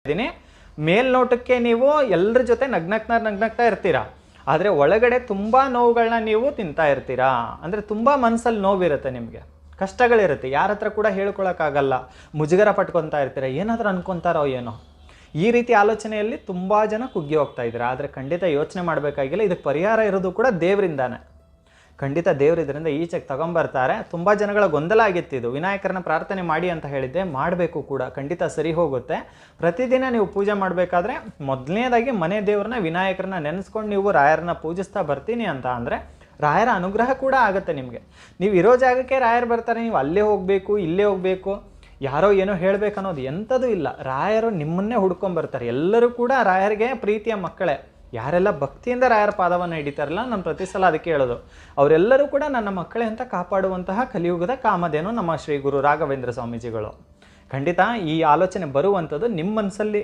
ಇದ್ದೀನಿ. ಮೇಲ್ನೋಟಕ್ಕೆ ನೀವು ಎಲ್ಲರ ಜೊತೆ ನಗ್ನಗ್ತಾ ಇರ್ತೀರಾ, ಆದರೆ ಒಳಗಡೆ ತುಂಬ ನೋವುಗಳನ್ನ ನೀವು ತಿಂತಾ ಇರ್ತೀರಾ. ಅಂದರೆ ತುಂಬ ಮನಸ್ಸಲ್ಲಿ ನೋವಿರುತ್ತೆ, ನಿಮಗೆ ಕಷ್ಟಗಳಿರುತ್ತೆ, ಯಾರ ಹತ್ರ ಕೂಡ ಹೇಳ್ಕೊಳಕ್ಕಾಗಲ್ಲ, ಮುಜುಗರ ಪಟ್ಕೊತಾ ಇರ್ತೀರ, ಏನಾದರೂ ಅನ್ಕೊತಾರೋ ಏನೋ. ಈ ರೀತಿ ಆಲೋಚನೆಯಲ್ಲಿ ತುಂಬ ಜನ ಕುಗ್ಗಿ ಹೋಗ್ತಾ ಇದ್ದೀರಾ. ಆದರೆ ಖಂಡಿತ ಯೋಚನೆ ಮಾಡಬೇಕಾಗಿಲ್ಲ, ಇದಕ್ಕೆ ಪರಿಹಾರ ಇರೋದು ಕೂಡ ದೇವರಿಂದಾನೆ. ಖಂಡಿತ ದೇವರು ಇದರಿಂದ ಈಚೆಗೆ ತಗೊಂಬರ್ತಾರೆ. ತುಂಬ ಜನಗಳ ಗೊಂದಲ ಆಗಿತ್ತು ಇದು. ವಿನಾಯಕರನ್ನ ಪ್ರಾರ್ಥನೆ ಮಾಡಿ ಅಂತ ಹೇಳಿದ್ದೆ, ಮಾಡಬೇಕು ಕೂಡ, ಖಂಡಿತ ಸರಿ ಹೋಗುತ್ತೆ. ಪ್ರತಿದಿನ ನೀವು ಪೂಜೆ ಮಾಡಬೇಕಾದ್ರೆ ಮೊದಲನೇದಾಗಿ ಮನೆ ದೇವ್ರನ್ನ ವಿನಾಯಕರನ್ನ ನೆನೆಸ್ಕೊಂಡು ನೀವು ರಾಯರನ್ನ ಪೂಜಿಸ್ತಾ ಬರ್ತೀನಿ ಅಂತ ಅಂದರೆ ರಾಯರ ಅನುಗ್ರಹ ಕೂಡ ಆಗುತ್ತೆ ನಿಮಗೆ. ನೀವು ಇರೋ ಜಾಗಕ್ಕೆ ರಾಯರು ಬರ್ತಾರೆ, ನೀವು ಅಲ್ಲೇ ಹೋಗಬೇಕು ಇಲ್ಲೇ ಹೋಗಬೇಕು, ಯಾರೋ ಏನೋ ಹೇಳಬೇಕು ಅನ್ನೋದು ಎಂಥದೂ ಇಲ್ಲ. ರಾಯರು ನಿಮ್ಮನ್ನೇ ಹುಡ್ಕೊಂಬರ್ತಾರೆ. ಎಲ್ಲರೂ ಕೂಡ ರಾಯರಿಗೆ ಪ್ರೀತಿಯ ಮಕ್ಕಳೇ. ಯಾರೆಲ್ಲ ಭಕ್ತಿಯಿಂದ ರಾಯರ ಪಾದವನ್ನು ಹಿಡಿತಾರಲ್ಲ, ನಾನು ಪ್ರತಿ ಸಲ ಅದಕ್ಕೆ ಹೇಳೋದು, ಅವರೆಲ್ಲರೂ ಕೂಡ ನನ್ನ ಮಕ್ಕಳೇ ಅಂತ ಕಾಪಾಡುವಂತಹ ಕಲಿಯುಗದ ಕಾಮಧೇನು ನಮ್ಮ ಶ್ರೀ ಗುರು ರಾಘವೇಂದ್ರ ಸ್ವಾಮೀಜಿಗಳು. ಖಂಡಿತ ಈ ಆಲೋಚನೆ ಬರುವಂಥದ್ದು ನಿಮ್ಮ ಮನಸ್ಸಲ್ಲಿ